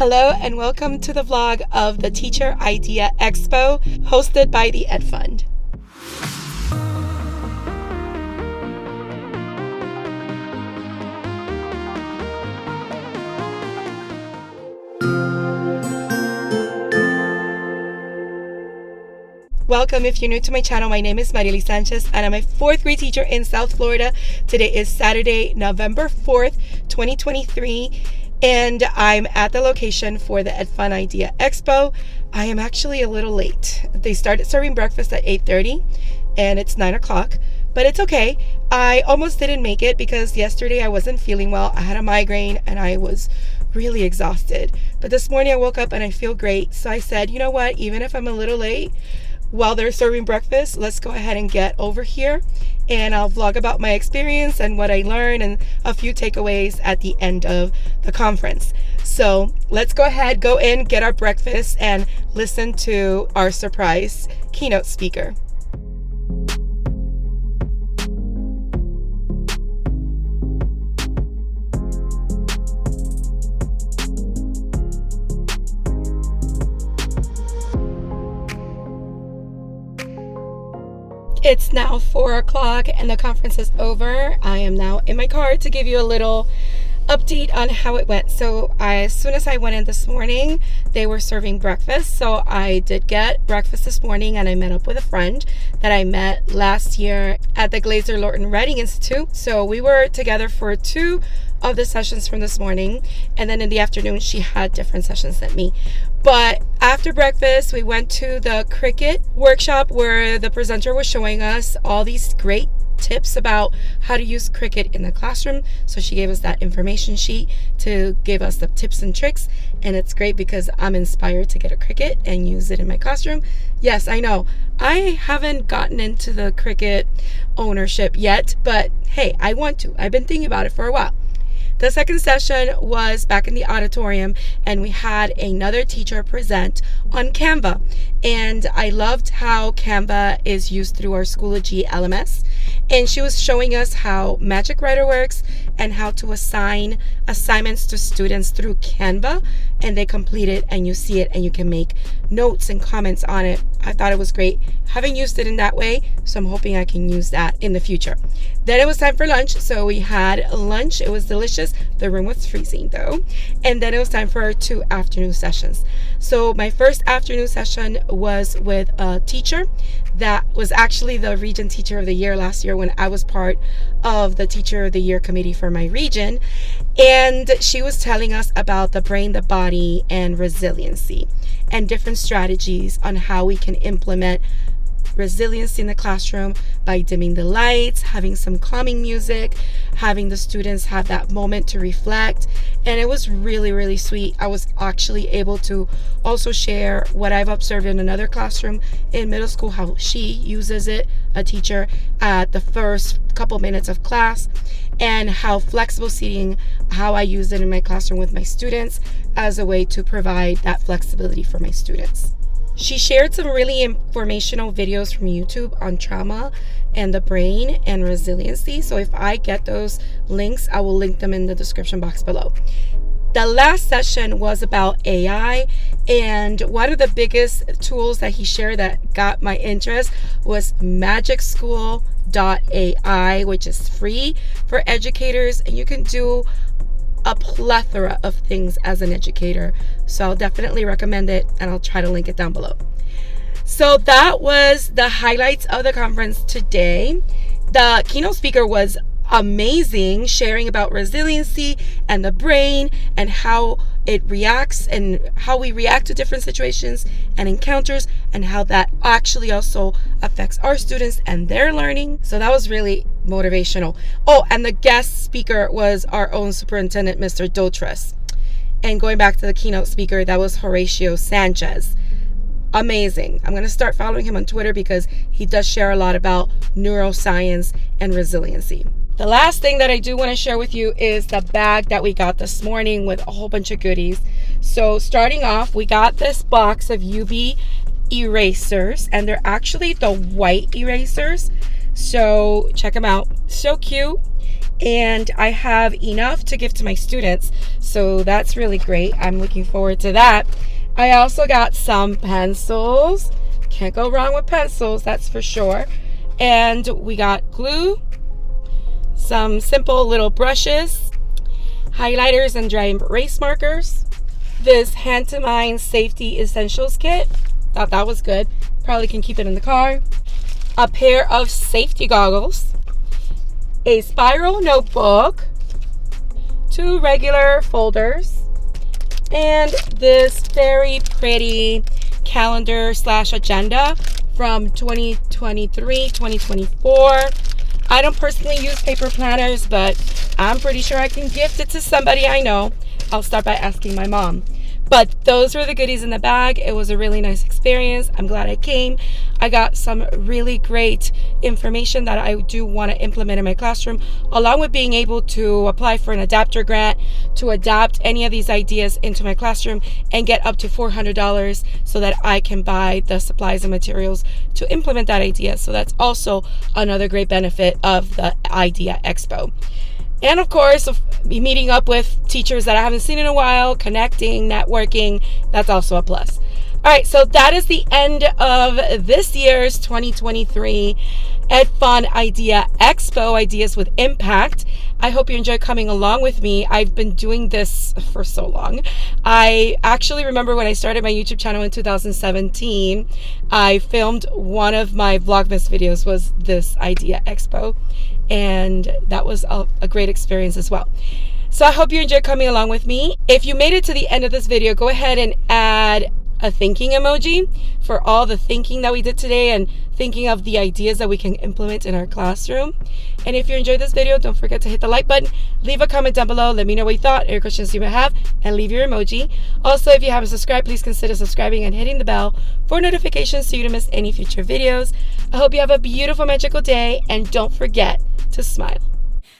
Hello and welcome to the vlog of the Teacher Idea Expo hosted by the Ed Fund. Welcome. If you're new to my channel, my name is Mariely Sanchez and I'm a 4th grade teacher in South Florida. Today is Saturday, November 4th, 2023. And I'm at the location for the Ed Fun Idea Expo. I am actually a little late. They started serving breakfast at 8:30 and it's 9 o'clock, but it's okay. I almost didn't make it because yesterday I wasn't feeling well. I had a migraine and I was really exhausted. But this morning I woke up and I feel great. So I said, you know what, even if I'm a little late, while they're serving breakfast, let's go ahead and get over here and I'll vlog about my experience and what I learned and a few takeaways at the end of the conference. So let's go ahead, go in, get our breakfast and listen to our surprise keynote speaker. It's now 4 o'clock and the conference is over. I am now in my car to give you a little update on how it went. So as soon as I went in this morning, they were serving breakfast. So I did get breakfast this morning and I met up with a friend that I met last year at the Glazer Lorton Writing Institute. So we were together for 2 of the sessions from this morning, and then in the afternoon she had different sessions than me. But after breakfast we went to the cricket workshop where the presenter was showing us all these great tips about how to use cricket in the classroom. So she gave us that information sheet to give us the tips and tricks, and it's great because I'm inspired to get a cricket and use it in my classroom. Yes, I know I haven't gotten into the cricket ownership yet, but hey, I want to. I've been thinking about it for a while. The second session was back in the auditorium and we had another teacher present on Canva. And I loved how Canva is used through our Schoology LMS. And she was showing us how Magic Writer works and how to assign assignments to students through Canva. And they complete it and you see it and you can make notes and comments on it. I thought it was great. Haven't used it in that way, so I'm hoping I can use that in the future. Then it was time for lunch, so we had lunch. It was delicious. The room was freezing though. And then it was time for our 2 afternoon sessions. So my first afternoon session was with a teacher that was actually the Region Teacher of the Year last year when I was part of the Teacher of the Year committee for my region. And she was telling us about the brain, the body, and resiliency and different strategies on how we can implement resiliency in the classroom by dimming the lights, having some calming music, having the students have that moment to reflect. And it was really, really sweet. I was actually able to also share what I've observed in another classroom in middle school, how she uses it, a teacher, at the first couple minutes of class, and how flexible seating, how I use it in my classroom with my students as a way to provide that flexibility for my students. She shared some really informational videos from YouTube on trauma and the brain and resiliency. So if I get those links, I will link them in the description box below. The last session was about AI, and one of the biggest tools that he shared that got my interest was magicschool.ai, which is free for educators, and you can do a plethora of things as an educator. So I'll definitely recommend it and I'll try to link it down below. So that was the highlights of the conference today. The keynote speaker was amazing, sharing about resiliency and the brain and how it reacts and how we react to different situations and encounters and how that actually also affects our students and their learning. So that was really motivational. Oh, and the guest speaker was our own superintendent, Mr. Dotres. And going back to the keynote speaker, that was Horatio Sanchez. Amazing. I'm going to start following him on Twitter because he does share a lot about neuroscience and resiliency. The last thing that I do want to share with you is the bag that we got this morning with a whole bunch of goodies. So starting off, we got this box of UV erasers, and they're actually the white erasers. So check them out. So cute. and I have enough to give to my students, so that's really great. I'm looking forward to that. I also got some pencils. Can't go wrong with pencils, that's for sure. And we got glue, some simple little brushes, highlighters, and dry erase markers. This Hand to Mind Safety Essentials Kit. Thought that was good. Probably can keep it in the car. A pair of safety goggles, a spiral notebook, 2 regular folders, and this very pretty calendar / agenda from 2023-2024. I don't personally use paper planners, but I'm pretty sure I can gift it to somebody I know. I'll start by asking my mom. But those were the goodies in the bag. It was a really nice experience. I'm glad I came. I got some really great information that I do want to implement in my classroom, along with being able to apply for an adapter grant to adapt any of these ideas into my classroom and get up to $400 so that I can buy the supplies and materials to implement that idea. So that's also another great benefit of the Idea Expo. And of course, meeting up with teachers that I haven't seen in a while, connecting, networking, that's also a plus. All right, so that is the end of this year's 2023 Ed Fun Idea Expo, Ideas with Impact. I hope you enjoy coming along with me. I've been doing this for so long. I actually remember when I started my YouTube channel in 2017, I filmed one of my Vlogmas videos was this Idea Expo, and that was a great experience as well. So I hope you enjoyed coming along with me. If you made it to the end of this video, go ahead and add a thinking emoji for all the thinking that we did today and thinking of the ideas that we can implement in our classroom. And if you enjoyed this video, don't forget to hit the like button, leave a comment down below, let me know what you thought, any questions you may have, and leave your emoji. Also, if you haven't subscribed, please consider subscribing and hitting the bell for notifications so you don't miss any future videos. I hope you have a beautiful, magical day, and don't forget to smile.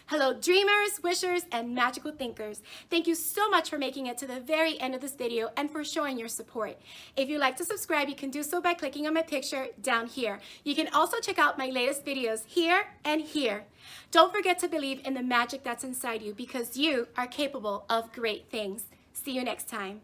Hello dreamers, wishers, and magical thinkers. Thank you so much for making it to the very end of this video and for showing your support. If you'd like to subscribe, you can do so by clicking on my picture down here. You can also check out my latest videos here and here. Don't forget to believe in the magic that's inside you because you are capable of great things. See you next time.